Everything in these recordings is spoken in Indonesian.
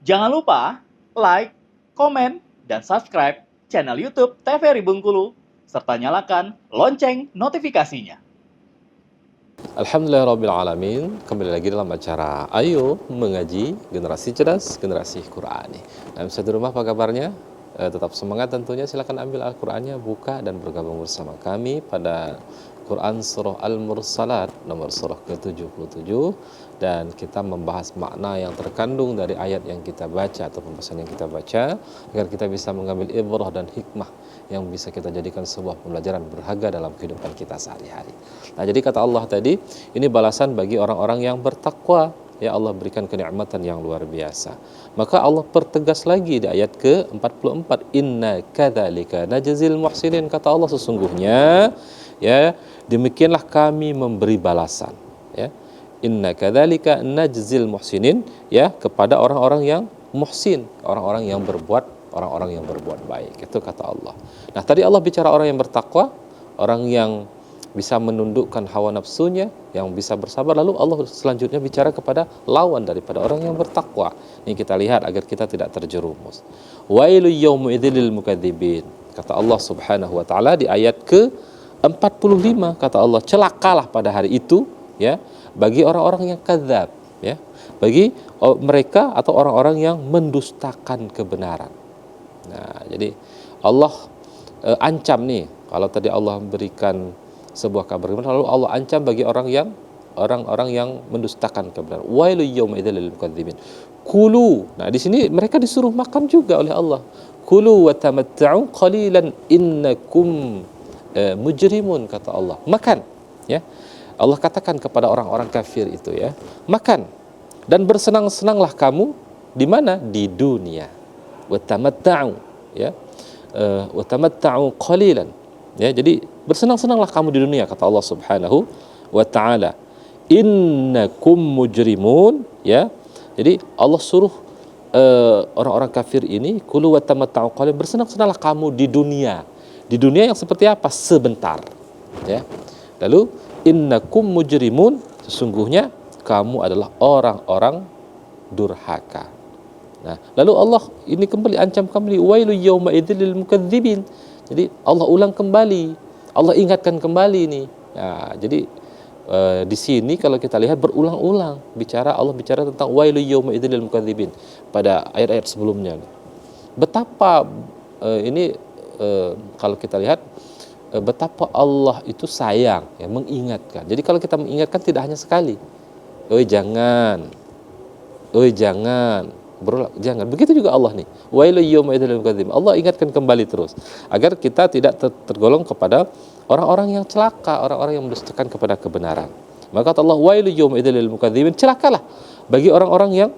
Jangan lupa like, komen, dan subscribe channel YouTube TVRI Bengkulu, serta nyalakan lonceng notifikasinya. Alhamdulillahirrabbilalamin. Kembali lagi dalam acara Ayo Mengaji Generasi Cerdas, Generasi Qurani. Nah, Ustaz di rumah apa kabarnya? Tetap semangat tentunya. Silakan ambil Al-Qur'annya, buka dan bergabung bersama kami pada Quran Surah Al-Mursalat nomor surah ke-77, dan kita membahas makna yang terkandung dari ayat yang kita baca atau pembahasan yang kita baca, agar kita bisa mengambil ibrah dan hikmah yang bisa kita jadikan sebuah pembelajaran berharga dalam kehidupan kita sehari-hari. Nah, jadi kata Allah tadi, ini balasan bagi orang-orang yang bertakwa. Ya, Allah berikan kenikmatan yang luar biasa. Maka Allah pertegas lagi di ayat ke-44, inna kadzalika najzil muhsinin. Kata Allah, sesungguhnya ya demikianlah kami memberi balasan, ya. Inna kadzalika najzil muhsinin, ya, kepada orang-orang yang muhsin, orang-orang yang berbuat baik. Itu kata Allah. Nah, tadi Allah bicara orang yang bertakwa, orang yang bisa menundukkan hawa nafsunya, yang bisa bersabar. Lalu Allah selanjutnya bicara kepada lawan daripada orang yang bertakwa. Ini kita lihat agar kita tidak terjerumus. Wailul yauma idzil lil mukadzibin. Kata Allah Subhanahu wa taala di ayat ke-45, kata Allah, celakalah pada hari itu, ya, bagi orang-orang yang kadzab, ya, bagi mereka atau orang-orang yang mendustakan kebenaran. Nah, jadi Allah ancam nih, kalau tadi Allah berikan sebuah kabar, lalu Allah ancam bagi orang-orang yang mendustakan kebenaran. Wailul yauma idzil lil mukadzibin. Kulu. Nah, di sini mereka disuruh makan juga oleh Allah. Kulu wa tamatta'u qalilan innakum mujrimun, kata Allah. Makan, ya. Allah katakan kepada orang-orang kafir itu, ya, makan dan bersenang-senanglah kamu di mana? Di dunia. Wa tamatta'u, ya. Wa tamatta'u qalilan. Ya, jadi bersenang-senanglah kamu di dunia, kata Allah Subhanahu wa taala. Innakum mujrimun, ya. Jadi Allah suruh orang-orang kafir ini, kulu wa tamatta'u qalilan, bersenang-senanglah kamu di dunia. Di dunia yang seperti apa? Sebentar, ya. Lalu innakum mujrimun, sesungguhnya kamu adalah orang-orang durhaka. Nah, lalu Allah ini kembali ancam kembali, wailu yauma idzil lil mukadzibin. Jadi Allah ulang kembali, Allah ingatkan kembali ini. Nah, jadi di sini kalau kita lihat berulang-ulang Allah bicara tentang wailu yauma idzil lil mukadzibin pada ayat-ayat sebelumnya. Betapa ini kalau kita lihat betapa Allah itu sayang, ya, mengingatkan. Jadi kalau kita mengingatkan tidak hanya sekali. Oi jangan, berulang, jangan. Begitu juga Allah nih. Wailul yauma idzil lil mukadzibin. Allah ingatkan kembali terus agar kita tidak tergolong kepada orang-orang yang celaka, orang-orang yang mendustakan kepada kebenaran. Maka kata Allah, wailul yauma idzil lil mukadzibin, celakalah bagi orang-orang yang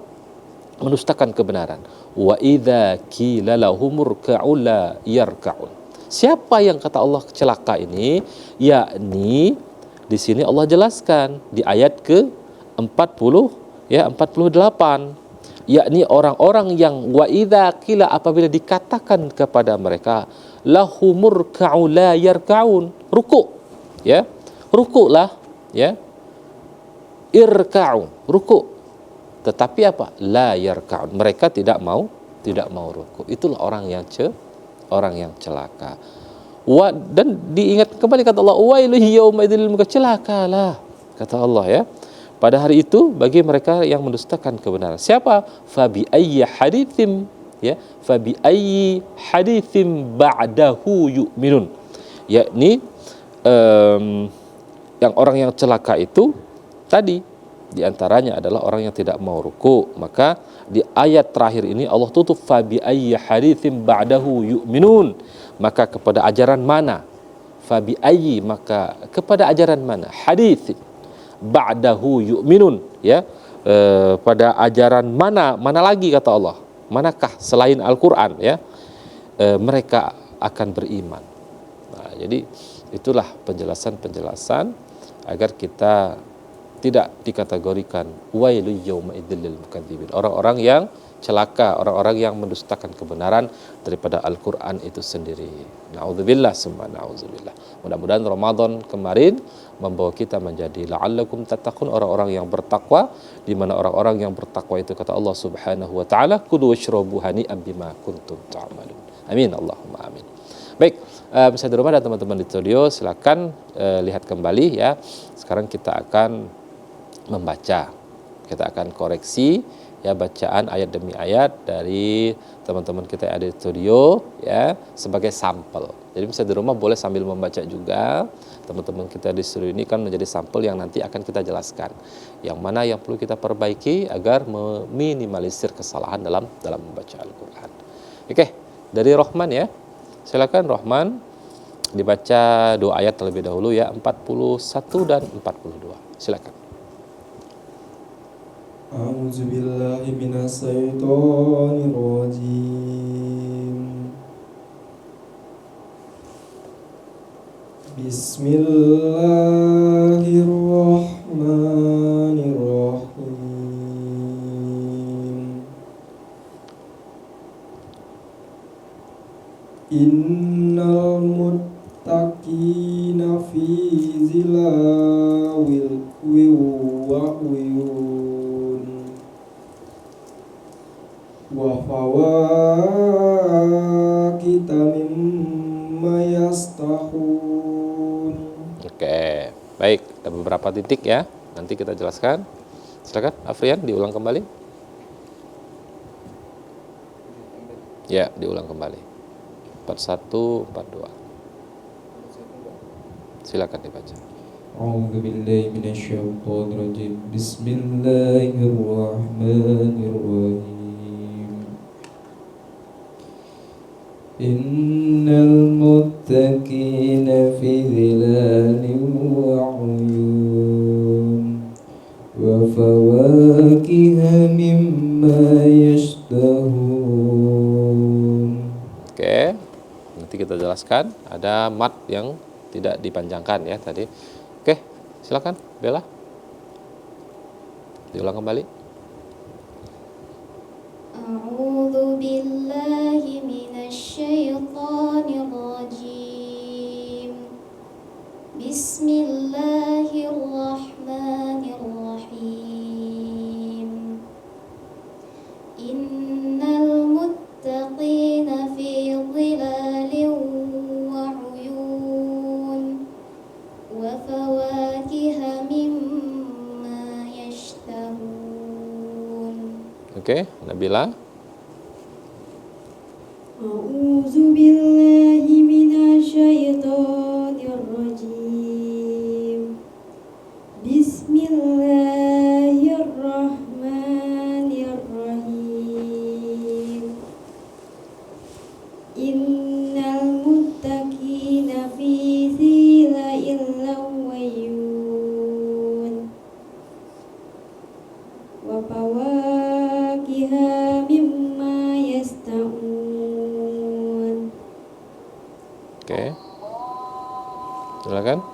mendustakan kebenaran. Wa idza qila lahum irka'u la yarka'un. Siapa yang kata Allah celaka ini? Yakni di sini Allah jelaskan di ayat ke-40, ya, 48, yakni orang-orang yang wa idza qila, apabila dikatakan kepada mereka, lahumur ka'u la yarka'un, ruku', ya, ruku'lah, ya, irka'u, ruku', tetapi apa? La yarka'un, mereka tidak mau ruku'. Itulah orang yang celaka. Dan diingat kembali kata Allah, wailul yauma idzil, celakalah, kata Allah, ya, pada hari itu bagi mereka yang mendustakan kebenaran. Siapa? Fabi ayyi haditsim, ya, fabi ayyi haditsim ba'dahu yu'minun. Yakni yang orang yang celaka itu tadi diantaranya adalah orang yang tidak mau ruku. Maka di ayat terakhir ini Allah tutup fabi ayyi haditsim ba'dahu yu'minun. Maka kepada ajaran mana? Fabi ayyi, maka kepada ajaran mana? Hadits ba'dahu yu'minun, ya, pada ajaran mana lagi, kata Allah, manakah selain Al-Quran, ya, mereka akan beriman. Nah, jadi itulah penjelasan agar kita tidak dikategorikan wailul yauma idzil lil mukadzibin, orang-orang yang celaka orang-orang yang mendustakan kebenaran daripada Al-Quran itu sendiri. Na'udzubillah, summa na'udzubillah. Mudah-mudahan Ramadan kemarin membawa kita menjadi la'allakum tattaqun, orang-orang yang bertakwa, di mana orang-orang yang bertakwa itu kata Allah Subhanahu wa taala, kulu washrabu hani'an bima kuntum ta'malun. Amin, Allahumma amin. Baik, bisa di rumah dan teman-teman di studio silakan lihat kembali ya. Sekarang kita akan membaca. Kita akan koreksi ya bacaan ayat demi ayat dari teman-teman kita yang ada di studio ya sebagai sampel. Jadi bisa di rumah boleh sambil membaca juga. Teman-teman kita di studio ini kan menjadi sampel yang nanti akan kita jelaskan. Yang mana yang perlu kita perbaiki agar meminimalisir kesalahan dalam membaca Al-Qur'an. Oke, dari Rahman ya. Silakan Rahman dibaca 2 ayat terlebih dahulu ya, 41 dan 42. Silakan. A'udzu billahi minasyaitonir rajim. Bismillahirrahmanirrahim. Innal muttaqina fi zilawil wa uyun wa fawakita mimma yastahun. Oke, baik, ada beberapa titik ya. Nanti kita jelaskan. Silakan Afrian diulang kembali. Ya, diulang kembali. 41, 42. Silakan dibaca. A'udzu billahi minasyaitonir rajim. Bismillahirrahmanirrahim. Innal muttaqina fi dhilalin wa 'uyun wa fawakiha mimma yashtahun. Oke, nanti kita jelaskan. Ada mat yang tidak dipanjangkan ya tadi. Oke, silakan Bella. Diulang kembali. A'udzu billahi minasyaitonir rajim. Bismillahirrahmanirrahim. Innal muttaqina fi dhilalin wa 'uyun wa fawakiha mimma yashtahun. Oke, Nabila. A'udzu billahi minasyaitonir rajim. Bismillahirrahmanirrahim. Innal muttaqina fi zilalin wa 'uyun wa fawakiha mimma yastahun. Oke. Silakan.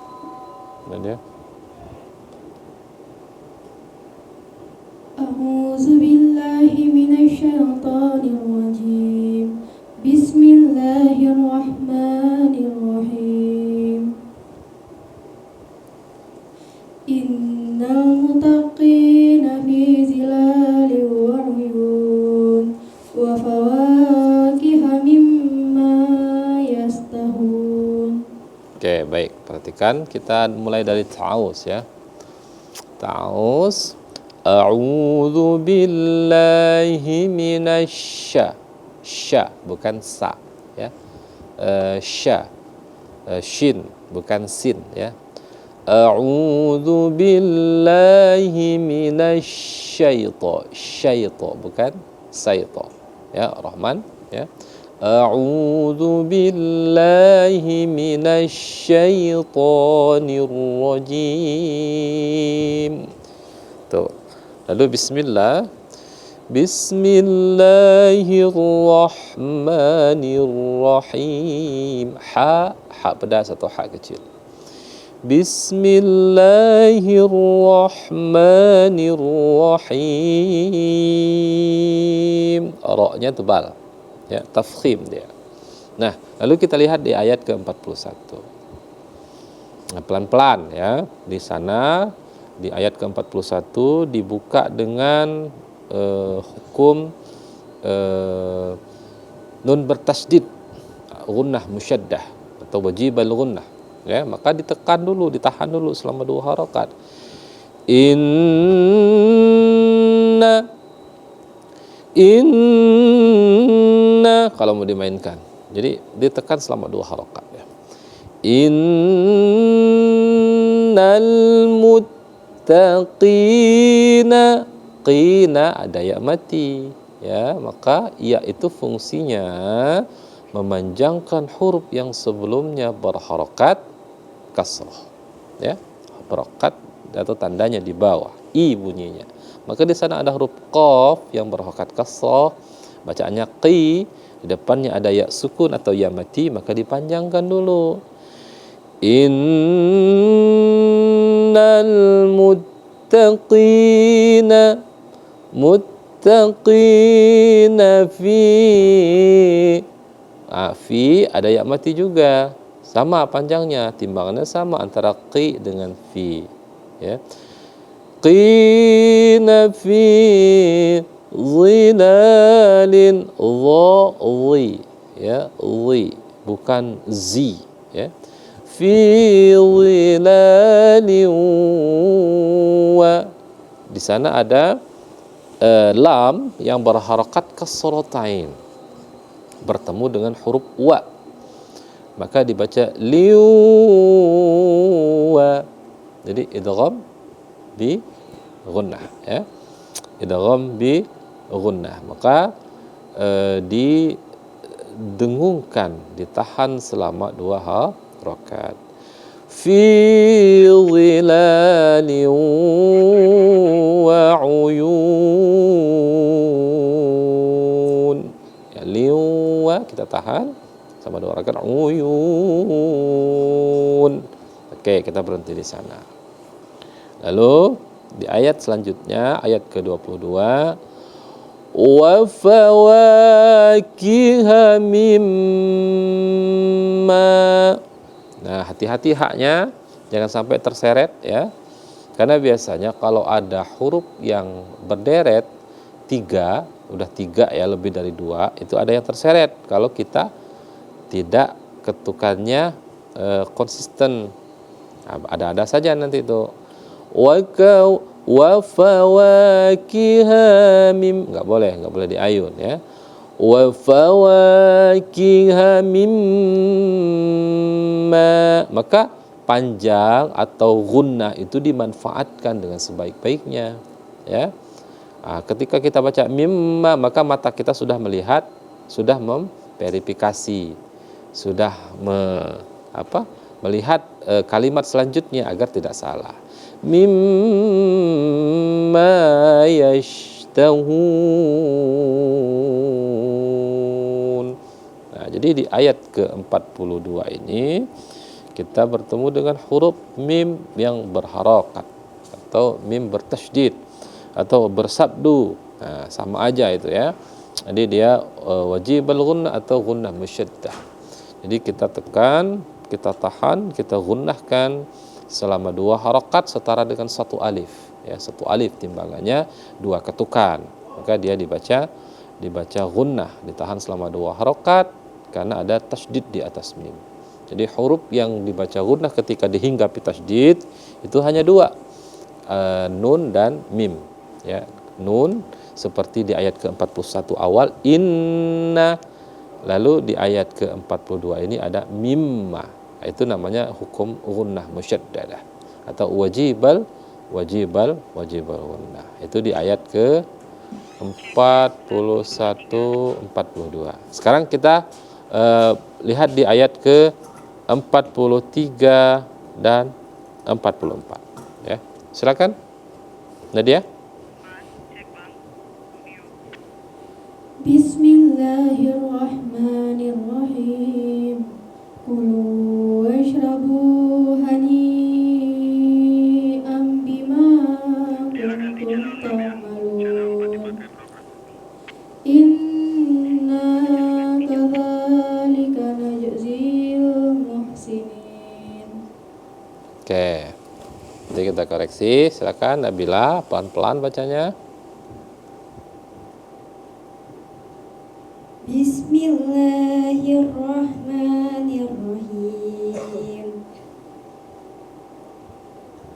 Nadia. A'udzu billahi minasyaitonir rajim. Bismillahirrahmanirrahim. Innal muttaqina fi zilalin wa 'uyun wa fawakiha mimma yastahun. Oke, baik. Perhatikan, kita mulai dari ta'awuz ya. Ta'awuz. A'udzu billahi minasya. Sya, bukan sa ya. Sya. Shin, bukan sin ya. A'udzu billahi minasyaita. Syaita, bukan saita. Ya, Rahman ya. A'udzu billahi minasyaitonir rajim. Tuh. Lalu bismillah. Bismillahirrahmanirrahim. Ha pedas atau ha kecil. Bismillahirrahmanirrahim. mim, ra-nya tebal. Ya, tafkhim dia. Nah, lalu kita lihat di ayat ke-41. Nah, pelan-pelan ya. Di sana di ayat ke-41 dibuka dengan hukum nun bertasydid, gunnah musyaddah atau wajibal gunnah. Ya, maka ditekan dulu, ditahan dulu selama 2 harakat. Inna kalau mau dimainkan. Jadi ditekan selama 2 harakat ya. Innal muttaqina, qina ada ya mati ya, maka ya itu fungsinya memanjangkan huruf yang sebelumnya berharakat kasrah ya, harakat atau tandanya di bawah i bunyinya. Maka di sana ada huruf qaf yang berharakat kasrah, bacaannya qi, di depannya ada ya sukun atau ya mati, maka dipanjangkan dulu. Innal muttaqina fi ada ya mati juga, sama panjangnya, timbangannya sama antara qi dengan fi ya. Qina fi zilalin, dhi ya, dhi bukan zi ya. Fi zilalin wa, di sana ada lam yang berharakat kasratain bertemu dengan huruf wa, maka dibaca liwa. Jadi idgham bi gunnah ya, idgham bi gunnah, maka didengungkan, ditahan selama 2 harakat. Fi dhilalin wa uyun ya, liwa kita tahan sama 2 harakat, uyun. Oke, kita berhenti di sana. Lalu di ayat selanjutnya, ayat ke-22, wa fawakiha mimma. Nah, hati-hati haknya jangan sampai terseret ya. Karena biasanya kalau ada huruf yang berderet 3, udah 3 ya, lebih dari 2, itu ada yang terseret kalau kita tidak ketukannya konsisten. Nah, ada-ada saja nanti itu. Wa fawakiha mim, nggak boleh diayun ya. Wa fawakiha mimma, maka panjang atau gunnah itu dimanfaatkan dengan sebaik-baiknya ya. Nah, ketika kita baca mimma, maka mata kita sudah melihat, sudah memverifikasi, sudah melihat kalimat selanjutnya agar tidak salah. Mimma yashtahun. Nah, jadi di ayat ke-42 ini kita bertemu dengan huruf mim yang berharakat atau mim bertasydid atau bersabdu. Nah, sama aja itu ya. Jadi dia wajibal gunnah atau gunnah musyaddah. Jadi kita tekan, kita tahan, kita gunnahkan selama 2 harakat setara dengan 1 alif ya, 1 alif timbangannya 2 ketukan, maka dia dibaca gunnah, ditahan selama 2 harakat karena ada tasydid di atas mim. Jadi huruf yang dibaca gunnah ketika dihinggapi tasydid itu hanya 2, nun dan mim ya. Nun seperti di ayat ke-41 awal inna, lalu di ayat ke-42 ini ada mimma. Itu namanya hukum gunnah musyaddadah atau wajibal gunnah. Itu di ayat ke 41 42. Sekarang kita lihat di ayat ke 43 dan 44 ya. Silakan Nadia. Bismillahirrahmanirrahim. Kulu washrabu hani'an bima kuntum ta'malun. koreksi. Silakan Nabila, pelan-pelan bacanya. Bismillahirrahmanirrahim.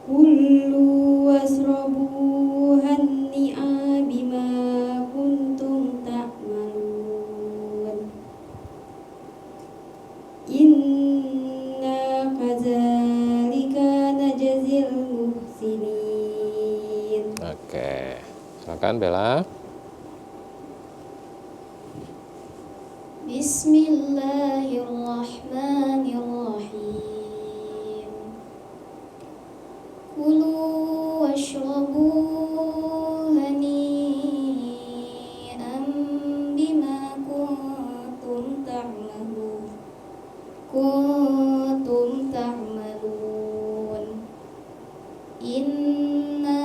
Kulu wasrabu hanni'a bima kuntum ta'malun. Inna kadzalika najzil muhsinin. Oke, silakan Bella. Bismillahirrahmanirrahim. Kulu washrabu hani'an bima kuntum ta'malun. Inna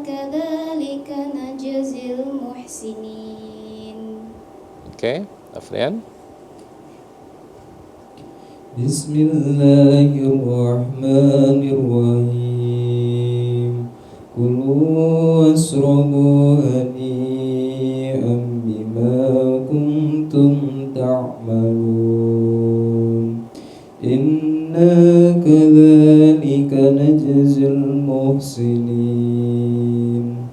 kadzalika najzil muhsinin. Oke, Afrian. Bismillahirrahmanirrahim. Kulu wasrabu hani'an bima kuntum ta'malun. Inna kadzalika najzil muhsinin.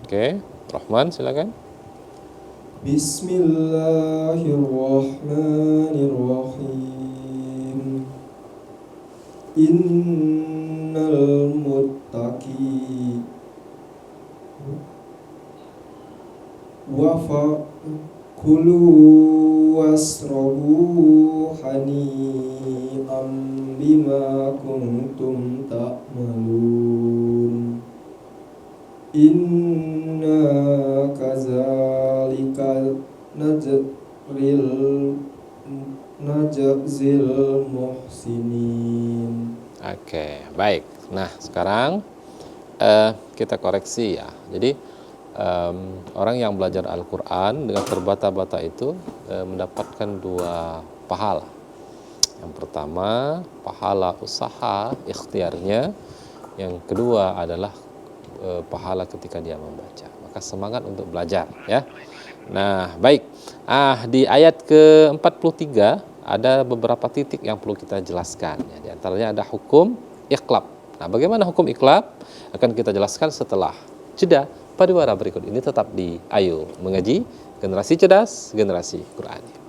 Oke, Rahman silakan. Bismillahirrahmanirrahim. Innal muttaqi wafa kulu wasrabu hani'an bima kuntum ta'malun. Inna kadzalika najzil muhsinin. Oke, baik. Nah, sekarang kita koreksi ya. Jadi orang yang belajar Al-Quran dengan terbata-bata itu mendapatkan 2 pahala. Yang pertama, pahala usaha ikhtiarnya. Yang kedua adalah pahala ketika dia membaca. Maka semangat untuk belajar ya. Nah, baik. Di ayat ke-43 ada beberapa titik yang perlu kita jelaskan ya. Di antaranya ada hukum iqlab. Nah, bagaimana hukum iqlab akan kita jelaskan setelah jeda pariwara berikut ini. Tetap di Ayo Mengaji, Generasi Cerdas, Generasi Qur'ani.